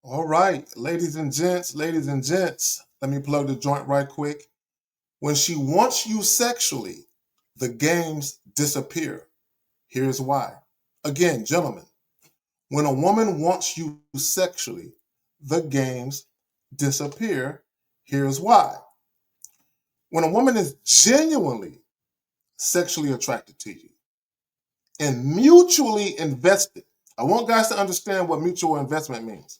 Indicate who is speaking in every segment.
Speaker 1: All right, ladies and gents, let me plug the joint right quick. When she wants you sexually, the games disappear. Here's why. Again, gentlemen, when a woman wants you sexually, the games disappear. Here's why. When a woman is genuinely sexually attracted to you and mutually invested, I want guys to understand what mutual investment means.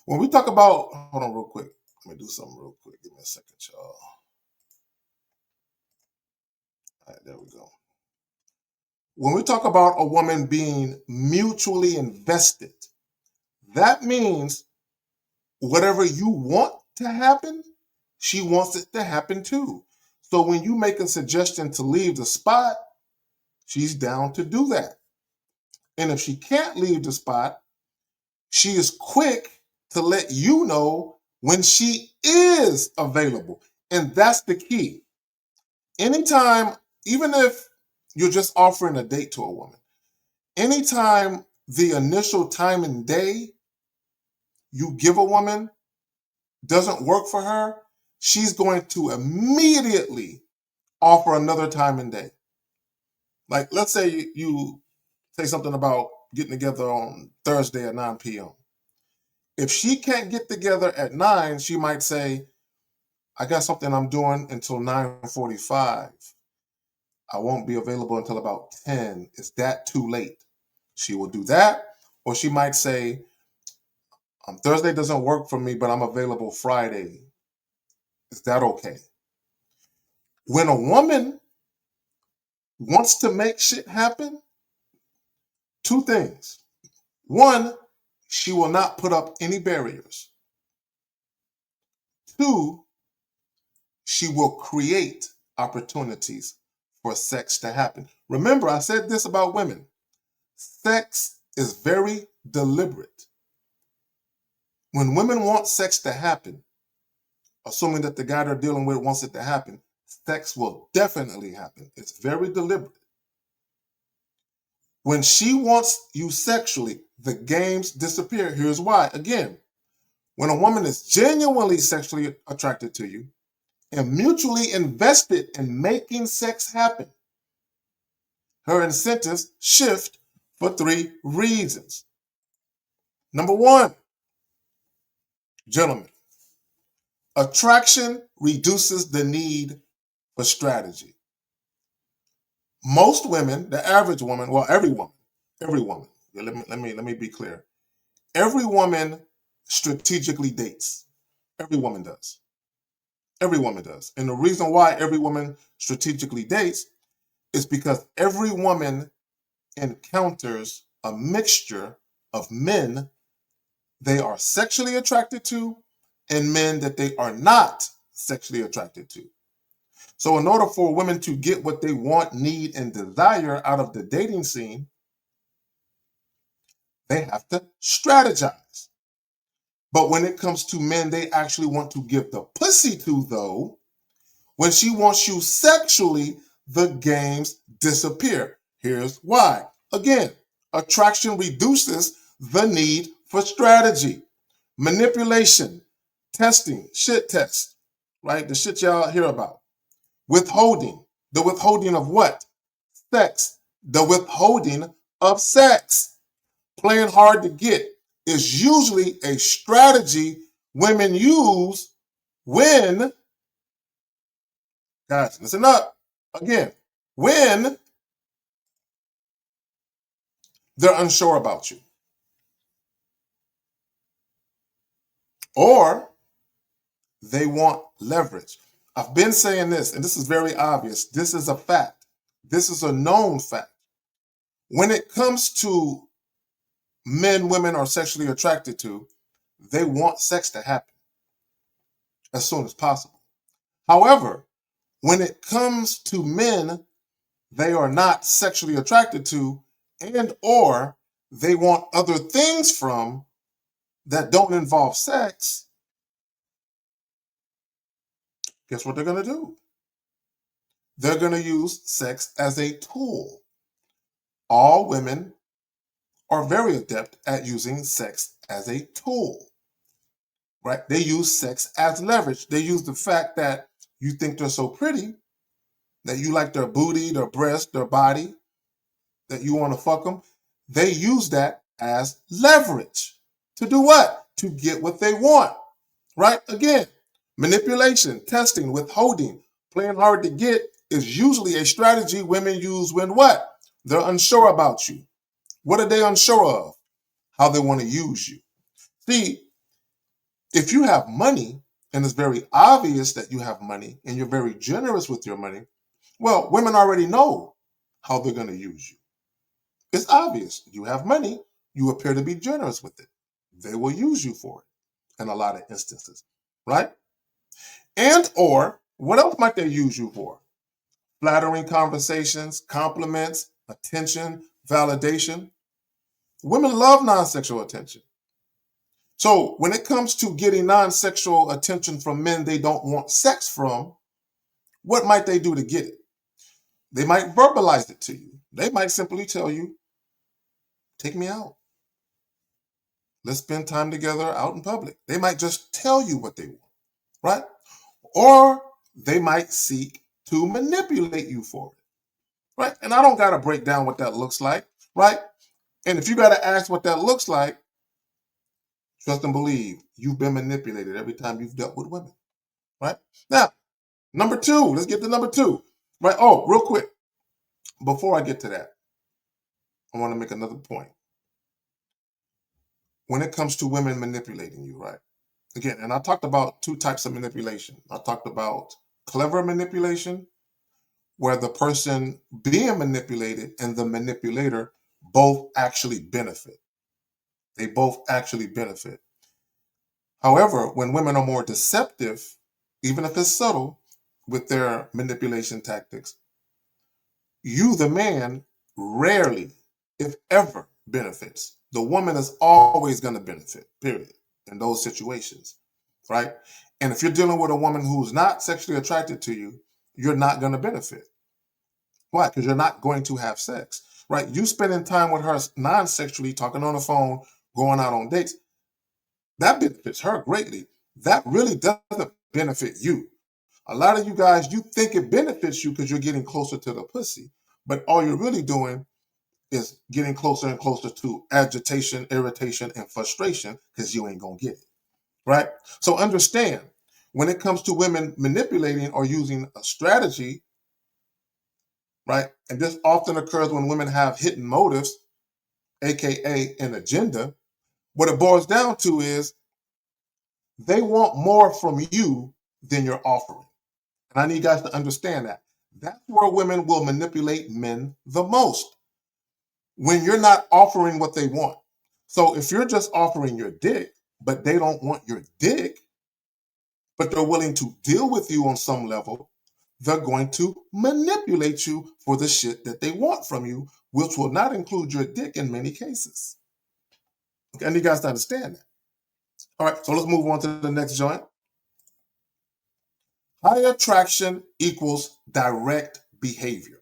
Speaker 1: When we talk about, hold on real quick. Let me do something real quick. Give me a second, y'all. All right, there we go. When we talk about a woman being mutually invested, that means whatever you want to happen, she wants it to happen too. So when you make a suggestion to leave the spot, she's down to do that. And if she can't leave the spot, she is quick to let you know when she is available. And that's the key. Anytime, even if you're just offering a date to a woman, anytime the initial time and day you give a woman doesn't work for her, she's going to immediately offer another time and day. Like, let's say you say something about getting together on Thursday at 9 p.m. If she can't get together at 9, she might say, I got something I'm doing until 9:45. I won't be available until about 10. Is that too late? She will do that. Or she might say, Thursday doesn't work for me, but I'm available Friday. Is that okay? When a woman wants to make shit happen, two things. One, she will not put up any barriers. Two, she will create opportunities for sex to happen. Remember, I said this about women. Sex is very deliberate. When women want sex to happen, assuming that the guy they're dealing with wants it to happen, sex will definitely happen. It's very deliberate. When she wants you sexually, the games disappear. Here's why. Again, when a woman is genuinely sexually attracted to you and mutually invested in making sex happen, her incentives shift for three reasons. Number one, gentlemen, attraction reduces the need for strategy. Most women, the average woman, well, every woman. Let me be clear. Every woman strategically dates. Every woman does. Every woman does. And the reason why every woman strategically dates is because every woman encounters a mixture of men they are sexually attracted to and men that they are not sexually attracted to. So, in order for women to get what they want, need, and desire out of the dating scene, they have to strategize. But when it comes to men they actually want to give the pussy to, though, when she wants you sexually, the games disappear. Here's why. Again, attraction reduces the need for strategy, manipulation, testing, shit test, right? The shit y'all hear about. Withholding. The withholding of what? Sex. The withholding of sex. Playing hard to get is usually a strategy women use when, guys, listen up. Again, when they're unsure about you. Or they want leverage. I've been saying this, and this is very obvious. This is a fact. This is a known fact. When it comes to men women are sexually attracted to, they want sex to happen as soon as possible. However, when it comes to men they are not sexually attracted to and or they want other things from that don't involve sex, guess what they're going to do? They're going to use sex as a tool. All women are very adept at using sex as a tool. right? They use sex as leverage. They use the fact that you think they're so pretty, that you like their booty, their breast, their body, that you want to fuck them. They use that as leverage to do what? To get what they want, right? Again, manipulation, testing, withholding, playing hard to get is usually a strategy women use when what? They're unsure about you. What are they unsure of? How they want to use you. See, if you have money and it's very obvious that you have money and you're very generous with your money, well, women already know how they're going to use you. It's obvious. You have money. You appear to be generous with it. They will use you for it in a lot of instances, right? And or what else might they use you for? Flattering conversations, compliments, attention, validation. Women love non-sexual attention. So when it comes to getting non-sexual attention from men they don't want sex from, what might they do to get it? They might verbalize it to you. They might simply tell you, take me out. Let's spend time together out in public. They might just tell you what they want, right? Or they might seek to manipulate you for it, right? And I don't got to break down what that looks like, right? And if you got to ask what that looks like, trust and believe you've been manipulated every time you've dealt with women, right? Now, number two, let's get to number two, right? Oh, real quick, before I get to that, I want to make another point. When it comes to women manipulating you, right? Again, and I talked about two types of manipulation. I talked about clever manipulation, where the person being manipulated and the manipulator both actually benefit. They both actually benefit. However, when women are more deceptive, even if it's subtle, with their manipulation tactics, you, the man, rarely, if ever, benefits. The woman is always going to benefit, period, in those situations, right? And if you're dealing with a woman who's not sexually attracted to you, you're not going to benefit. Why? Because you're not going to have sex, right? You spending time with her non-sexually, talking on the phone, going out on dates, that benefits her greatly. That really doesn't benefit you. A lot of you guys, you think it benefits you because you're getting closer to the pussy, but all you're really doing is getting closer and closer to agitation, irritation, and frustration because you ain't gonna get it, right? So understand, when it comes to women manipulating or using a strategy, right, and this often occurs when women have hidden motives, aka an agenda. What it boils down to is they want more from you than you're offering. And I need you guys to understand that. That's where women will manipulate men the most, when you're not offering what they want. So if you're just offering your dick, but they don't want your dick, but they're willing to deal with you on some level, they're going to manipulate you for the shit that they want from you, which will not include your dick in many cases. Okay, I need you guys to understand that. All right, so let's move on to the next joint. High attraction equals direct behavior.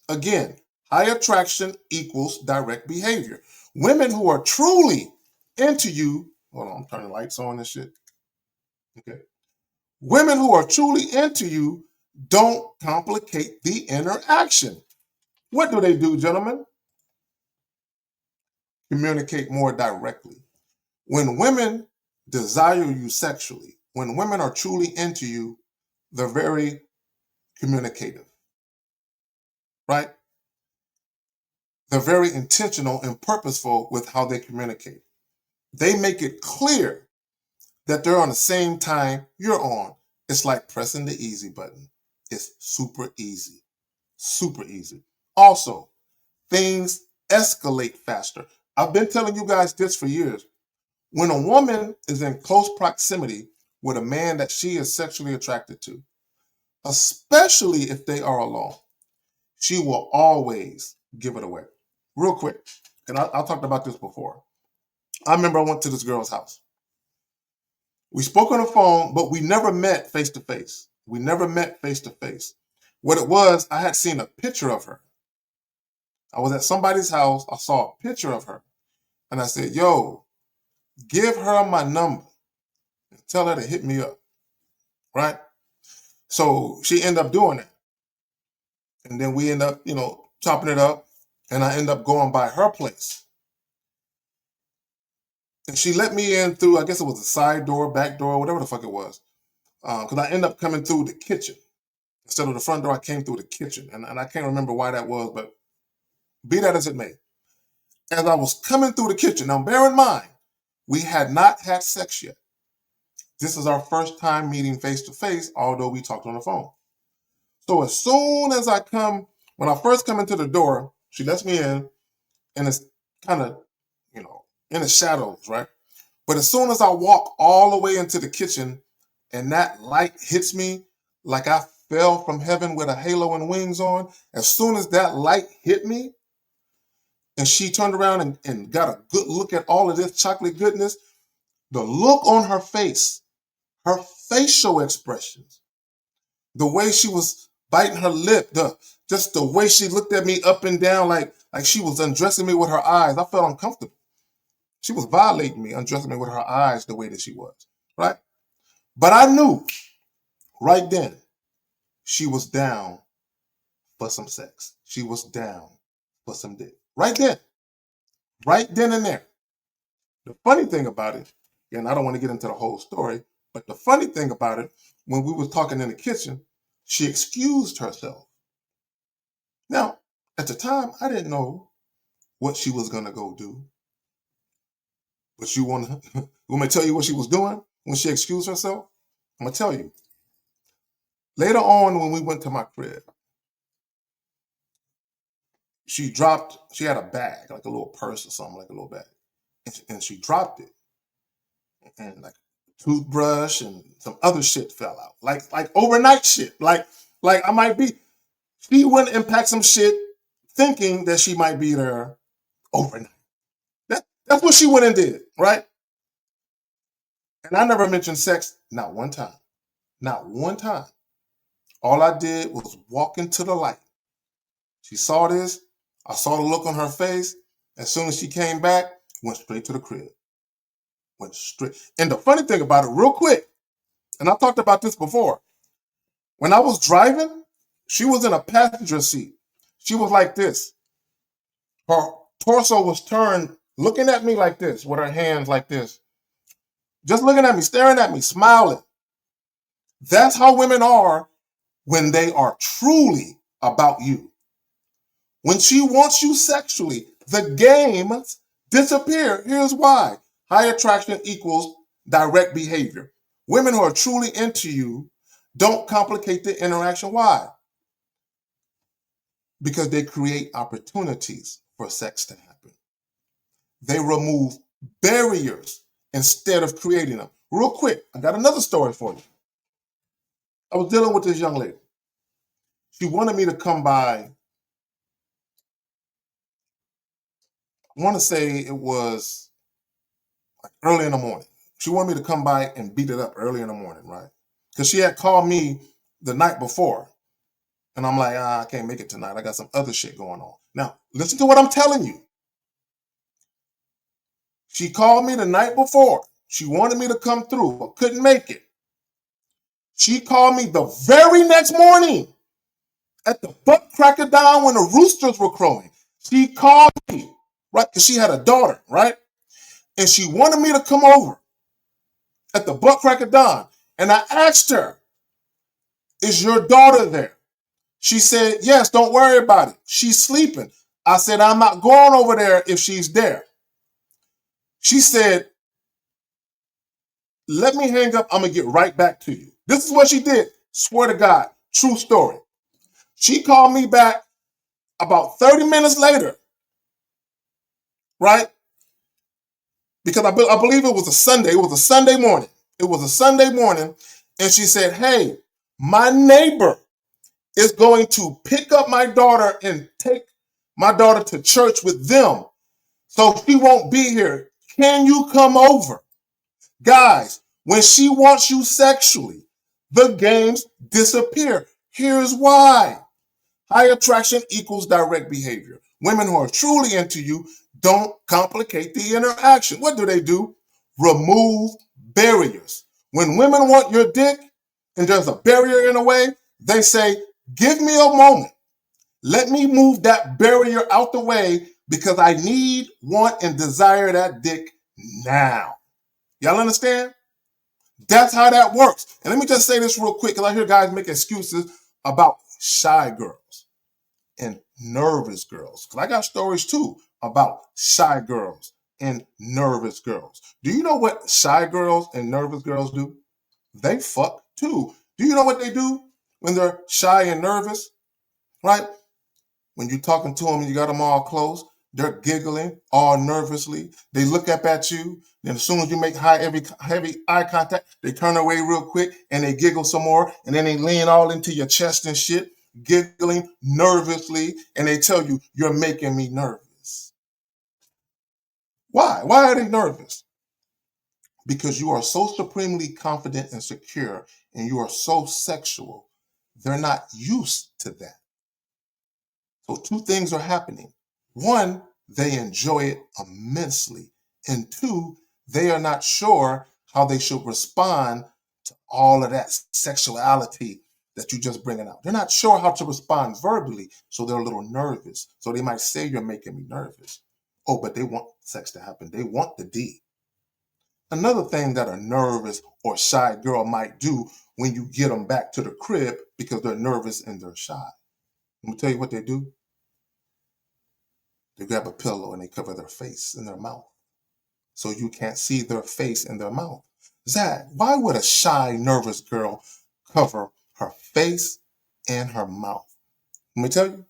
Speaker 1: Again, high attraction equals direct behavior. Women who are truly into you, hold on, I'm turning lights on and shit. Okay. Women who are truly into you don't complicate the interaction. What do they do, gentlemen? Communicate more directly. When women desire you sexually, when women are truly into you, they're very communicative, right? They're very intentional and purposeful with how they communicate. They make it clear that they're on the same time you're on. It's like pressing the easy button. It's super easy. Super easy. Also, things escalate faster. I've been telling you guys this for years. When a woman is in close proximity with a man that she is sexually attracted to, especially if they are alone, she will always give it away. Real quick, and I talked about this before. I remember I went to this girl's house. We spoke on the phone, but we never met face to face. We never met face to face. What it was, I had seen a picture of her. I was at somebody's house. I saw a picture of her. And I said, yo, give her my number. Tell her to hit me up, right? So she ended up doing it. And then we end up, chopping it up. And I end up going by her place. And she let me in through, I guess it was a side door, back door, whatever the fuck it was. Because I end up coming through the kitchen. Instead of the front door, I came through the kitchen. And I can't remember why that was, but be that as it may. As I was coming through the kitchen, now bear in mind, we had not had sex yet. This is our first time meeting face to face, although we talked on the phone. So as soon as when I first come into the door, she lets me in, and it's kind of, in the shadows, right? But as soon as I walk all the way into the kitchen and that light hits me like I fell from heaven with a halo and wings on, as soon as that light hit me and she turned around and got a good look at all of this chocolate goodness, the look on her face, her facial expressions, the way she was biting her lip, just the way she looked at me up and down like she was undressing me with her eyes, I felt uncomfortable. She was violating me, undressing me with her eyes the way that she was, right? But I knew right then she was down for some sex. She was down for some dick. Right then and there. The funny thing about it, and I don't want to get into the whole story, but the funny thing about it, when we were talking in the kitchen, she excused herself. Now, at the time, I didn't know what she was going to go do. But you want me to tell you what she was doing when she excused herself? I'm going to tell you. Later on, when we went to my crib, she had a bag, like a little purse or something, like a little bag. And she dropped it. And like a toothbrush and some other shit fell out. Like overnight shit. Like I might be, she went and packed some shit thinking that she might be there overnight. That's what she went and did, right? And I never mentioned sex, not one time. Not one time. All I did was walk into the light. She saw this. I saw the look on her face. As soon as she came back, went straight to the crib. Went straight. And the funny thing about it, real quick, and I talked about this before, when I was driving, she was in a passenger seat. She was like this. Her torso was turned, looking at me like this, with her hands like this. Just looking at me, staring at me, smiling. That's how women are when they are truly about you. When she wants you sexually, the games disappear. Here's why. High attraction equals direct behavior. Women who are truly into you don't complicate the interaction. Why? Because they create opportunities for sex to happen. They remove barriers instead of creating them. Real quick, I got another story for you. I was dealing with this young lady. She wanted me to come by, I want to say it was like early in the morning. She wanted me to come by and beat it up early in the morning, right? Because she had called me the night before. And I'm like, I can't make it tonight. I got some other shit going on. Now, listen to what I'm telling you. She called me the night before. She wanted me to come through, but couldn't make it. She called me the very next morning at the butt crack of dawn when the roosters were crowing. She called me, right? Because she had a daughter, right? And she wanted me to come over at the butt crack of dawn. And I asked her, is your daughter there? She said, yes, don't worry about it. She's sleeping. I said, I'm not going over there if she's there. She said, let me hang up. I'm going to get right back to you. This is what she did. Swear to God. True story. She called me back about 30 minutes later, right? Because I believe it was a Sunday. It was a Sunday morning. It was a Sunday morning. And she said, hey, my neighbor is going to pick up my daughter and take my daughter to church with them. So she won't be here. Can you come over? Guys, when she wants you sexually, the games disappear. Here's why. High attraction equals direct behavior. Women who are truly into you don't complicate the interaction. What do? Remove barriers. When women want your dick and there's a barrier in the way, they say, give me a moment. Let me move that barrier out the way because I need, want, and desire that dick now. Y'all understand? That's how that works. And let me just say this real quick because I hear guys make excuses about shy girls and nervous girls. Because I got stories too about shy girls and nervous girls. Do you know what shy girls and nervous girls do? They fuck too. Do you know what they do when they're shy and nervous? Right? When you're talking to them and you got them all close, they're giggling all nervously. They look up at you. Then as soon as you make heavy eye contact, they turn away real quick and they giggle some more. And then they lean all into your chest and shit, giggling nervously. And they tell you, you're making me nervous. Why? Why are they nervous? Because you are so supremely confident and secure and you are so sexual. They're not used to that. So two things are happening. One, they enjoy it immensely. And two, they are not sure how they should respond to all of that sexuality that you just bringing out. They're not sure how to respond verbally, so they're a little nervous. So they might say, you're making me nervous. Oh, but they want sex to happen. They want the D. Another thing that a nervous or shy girl might do when you get them back to the crib because they're nervous and they're shy. Let me tell you what they do. They grab a pillow and they cover their face and their mouth so you can't see their face and their mouth. Zach, why would a shy, nervous girl cover her face and her mouth? Let me tell you.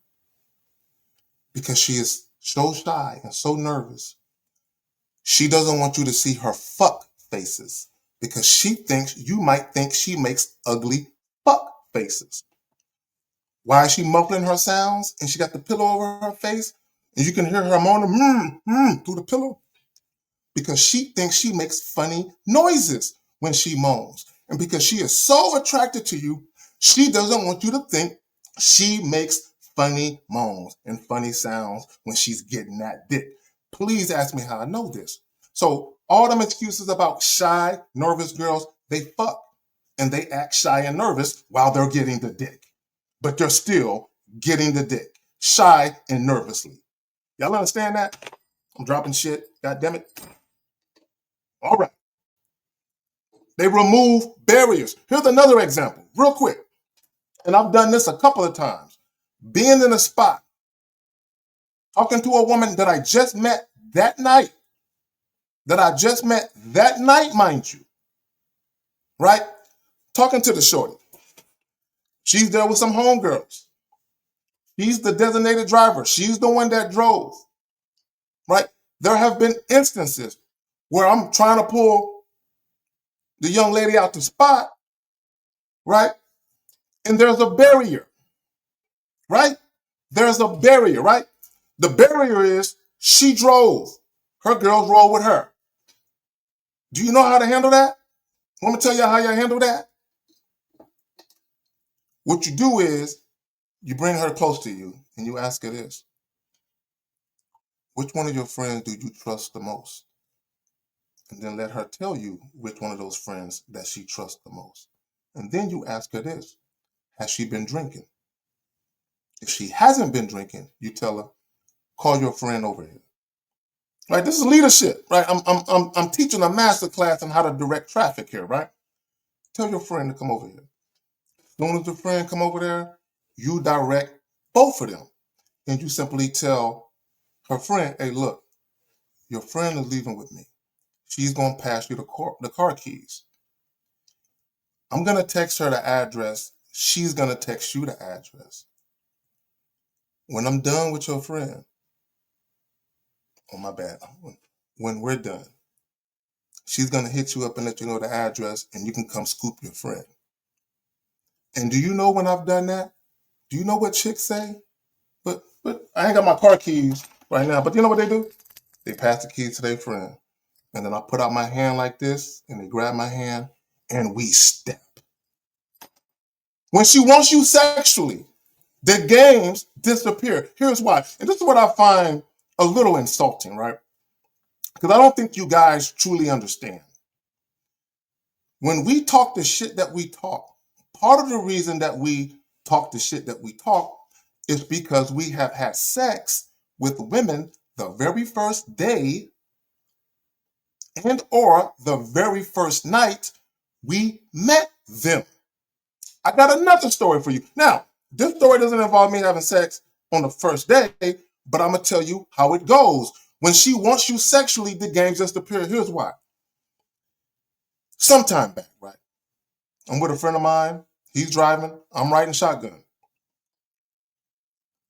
Speaker 1: Because she is so shy and so nervous. She doesn't want you to see her fuck faces because she thinks you might think she makes ugly fuck faces. Why is she muffling her sounds and she got the pillow over her face and you can hear her moaning through the pillow? Because she thinks she makes funny noises when she moans. And because she is so attracted to you, she doesn't want you to think she makes funny moans and funny sounds when she's getting that dick. Please ask me how I know this. So all them excuses about shy, nervous girls, they fuck and they act shy and nervous while they're getting the dick. But they're still getting the dick, shy and nervously. Y'all understand that? I'm dropping shit. God damn it. All right. They remove barriers. Here's another example, real quick. And I've done this a couple of times. Being in a spot, talking to a woman that I just met that night, mind you, right? Talking to the shorty. She's there with some homegirls. She's the designated driver. She's the one that drove, right? There have been instances where I'm trying to pull the young lady out the spot, right? And there's a barrier, right? There's a barrier, right? The barrier is she drove. Her girls roll with her. Do you know how to handle that? Want me to tell you how you handle that? What you do is you bring her close to you and you ask her this. Which one of your friends do you trust the most? And then let her tell you which one of those friends that she trusts the most. And then you ask her this. Has she been drinking? If she hasn't been drinking, you tell her, call your friend over here. Right? This is leadership, right? I'm teaching a master class on how to direct traffic here, right? Tell your friend to come over here. As soon as the friend come over there, you direct both of them. And you simply tell her friend, hey, look, your friend is leaving with me. She's going to pass you the car keys. I'm going to text her the address. She's going to text you the address. When I'm done with your friend, oh, my bad. When we're done, she's going to hit you up and let you know the address, and you can come scoop your friend. And do you know when I've done that? Do you know what chicks say? But I ain't got my car keys right now. But you know what they do? They pass the keys to their friend. And then I put out my hand like this, and they grab my hand, and we step. When she wants you sexually, the games disappear. Here's why. And this is what I find a little insulting, right? Because I don't think you guys truly understand. When we talk the shit that we talk, part of the reason that we talk the shit that we talk is because we have had sex with women the very first day and or the very first night we met them. I got another story for you. Now, this story doesn't involve me having sex on the first day, but I'm going to tell you how it goes. When she wants you sexually, the game just appears. Here's why. Sometime back, right? I'm with a friend of mine. He's driving. I'm riding shotgun.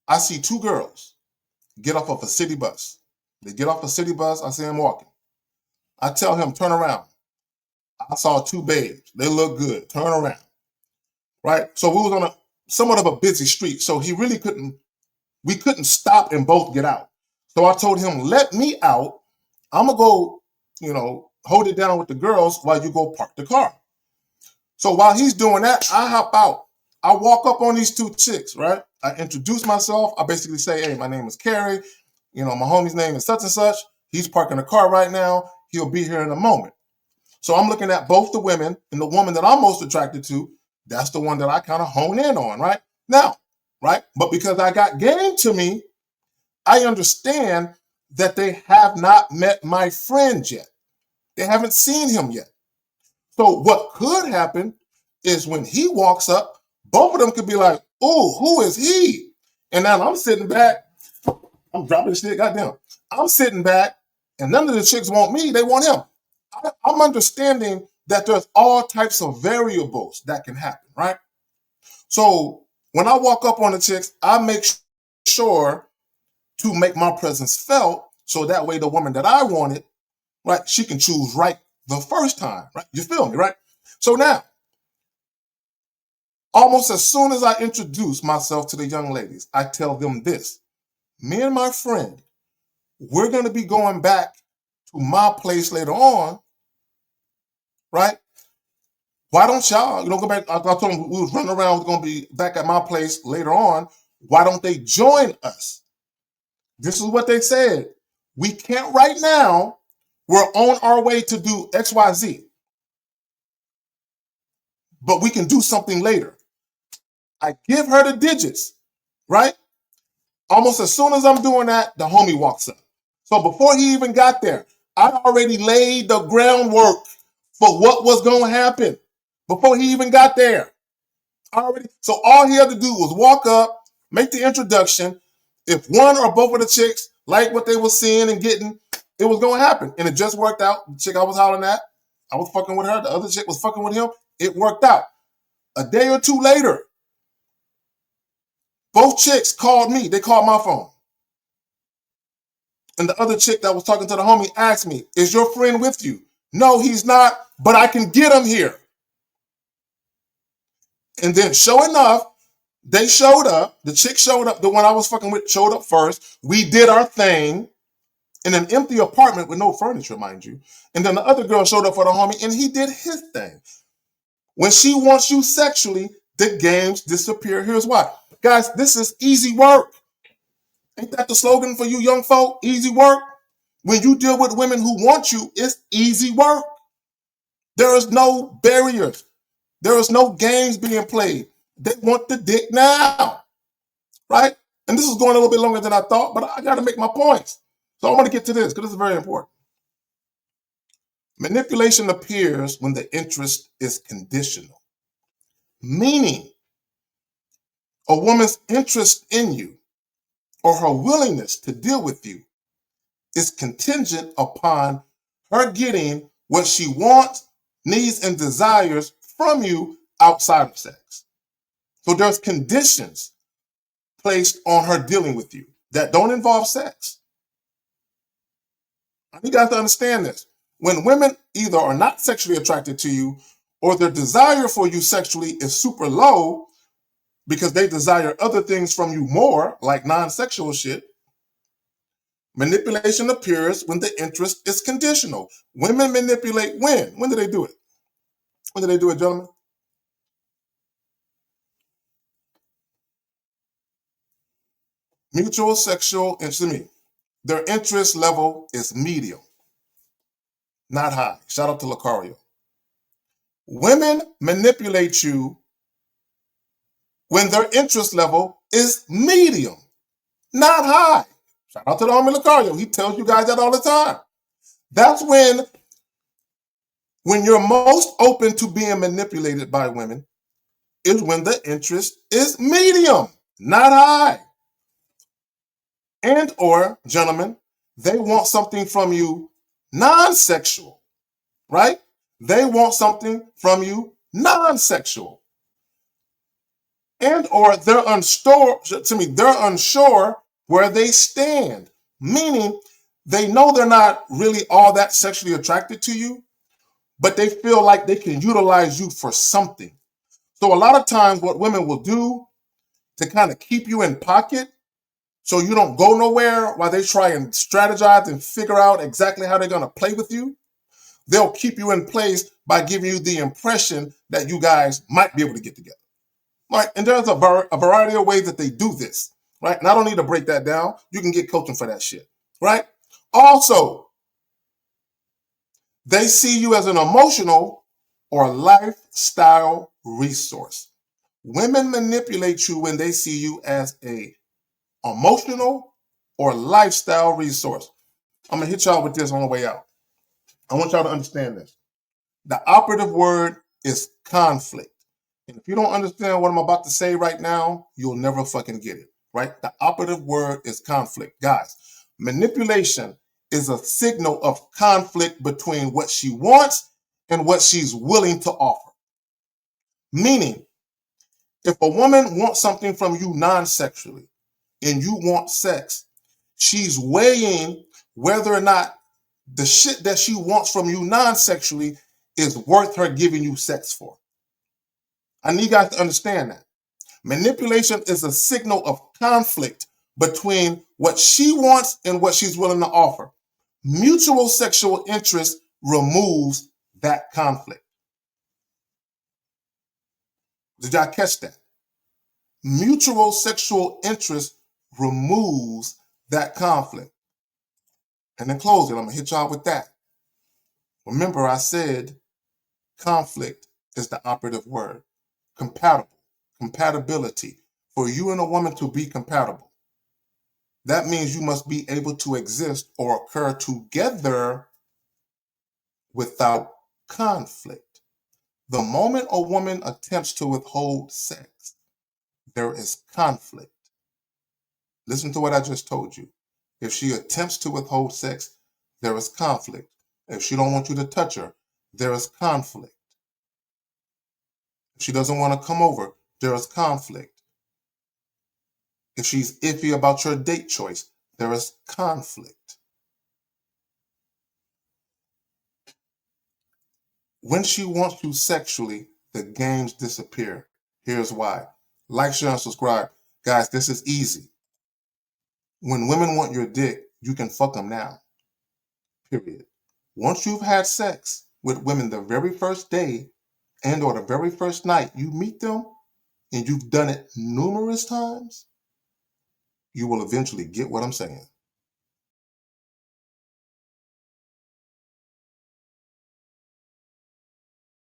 Speaker 1: I see two girls get off of a city bus. They get off a city bus. I see them walking. I tell him, turn around. I saw two babes. They look good. Turn around. Right? So we was on a somewhat of a busy street. So we couldn't stop and both get out. So I told him, let me out. I'm going to go, hold it down with the girls while you go park the car. So while he's doing that, I hop out. I walk up on these two chicks, right? I introduce myself. I basically say, hey, my name is Carrie. My homie's name is such and such. He's parking the car right now. He'll be here in a moment. So I'm looking at both the women, and the woman that I'm most attracted to, that's the one that I kind of hone in on, right? Now, right? But because I got game to me, I understand that they have not met my friend yet. They haven't seen him yet. So what could happen is when he walks up, both of them could be like, "Oh, who is he?" And now I'm sitting back. I'm dropping shit. Goddamn. I'm sitting back, and none of the chicks want me. They want him. I'm understanding that there's all types of variables that can happen, right? So when I walk up on the chicks, I make sure to make my presence felt so that way the woman that I wanted, right, she can choose right the first time, right? You feel me, right? So now, almost as soon as I introduce myself to the young ladies, I tell them this. Me and my friend, we're going to be going back to my place later on, right? Why don't y'all, go back? I told them we was running around, we're going to be back at my place later on. Why don't they join us? This is what they said. We can't right now. We're on our way to do XYZ, but we can do something later. I give her the digits, right? Almost as soon as I'm doing that, the homie walks up. So before he even got there, I already laid the groundwork for what was going to happen before he even got there. So all he had to do was walk up, make the introduction. If one or both of the chicks liked what they were seeing and getting, it was going to happen. And it just worked out. The chick I was hollering at, I was fucking with her. The other chick was fucking with him. It worked out. A day or two later, both chicks called me. They called my phone. And the other chick that was talking to the homie asked me, is your friend with you? No, he's not, but I can get him here. And then sure enough, they showed up. The chick showed up. The one I was fucking with showed up first. We did our thing in an empty apartment with no furniture, mind you. And then the other girl showed up for the homie and he did his thing. When she wants you sexually, the games disappear. Here's why. Guys, this is easy work. Ain't that the slogan for you young folk? Easy work. When you deal with women who want you, it's easy work. There is no barriers. There is no games being played. They want the dick now, right? And this is going a little bit longer than I thought, but I got to make my points. So I want to get to this because this is very important. Manipulation appears when the interest is conditional, meaning a woman's interest in you or her willingness to deal with you is contingent upon her getting what she wants, needs, and desires from you outside of sex. So there's conditions placed on her dealing with you that don't involve sex. You got to understand this. When women either are not sexually attracted to you or their desire for you sexually is super low because they desire other things from you more, like non-sexual shit, manipulation appears when the interest is conditional. Women manipulate when? When do they do it? When do they do it, gentlemen? Mutual sexual, their interest level is medium, not high. Shout out to Lucario. Women manipulate you when their interest level is medium, not high. Shout out to the homie Lucario. He tells you guys that all the time. That's when you're most open to being manipulated by women is when the interest is medium, not high. And or, gentlemen, they want something from you non-sexual, right? They want something from you non-sexual. And or they're unsure where they stand, meaning they know they're not really all that sexually attracted to you, but they feel like they can utilize you for something. So a lot of times what women will do to kind of keep you in pocket so you don't go nowhere while they try and strategize and figure out exactly how they're going to play with you, they'll keep you in place by giving you the impression that you guys might be able to get together. Right? And there's a variety of ways that they do this. Right? And I don't need to break that down. You can get coaching for that shit. Right? Also, they see you as an emotional or lifestyle resource. Women manipulate you when they see you as a emotional or lifestyle resource. I'm going to hit y'all with this on the way out. I want y'all to understand this. The operative word is conflict. And if you don't understand what I'm about to say right now, you'll never fucking get it, right? The operative word is conflict. Guys, manipulation is a signal of conflict between what she wants and what she's willing to offer. Meaning, if a woman wants something from you non-sexually and you want sex, she's weighing whether or not the shit that she wants from you non-sexually is worth her giving you sex for. I need you guys to understand that. Manipulation is a signal of conflict between what she wants and what she's willing to offer. Mutual sexual interest removes that conflict. Did y'all catch that? Mutual sexual interest removes that conflict. And in closing, I'm going to hit y'all with that. Remember, I said conflict is the operative word. Compatibility. For you and a woman to be compatible, that means you must be able to exist or occur together without conflict. The moment a woman attempts to withhold sex, there is conflict. Listen to what I just told you. If she attempts to withhold sex, there is conflict. If she don't want you to touch her, there is conflict. If she doesn't want to come over, there is conflict. If she's iffy about your date choice, there is conflict. When she wants you sexually, the games disappear. Here's why. Like, share, and subscribe. Guys, this is easy. When women want your dick, you can fuck them now. Period. Once you've had sex with women the very first day and or the very first night you meet them, and you've done it numerous times, you will eventually get what I'm saying.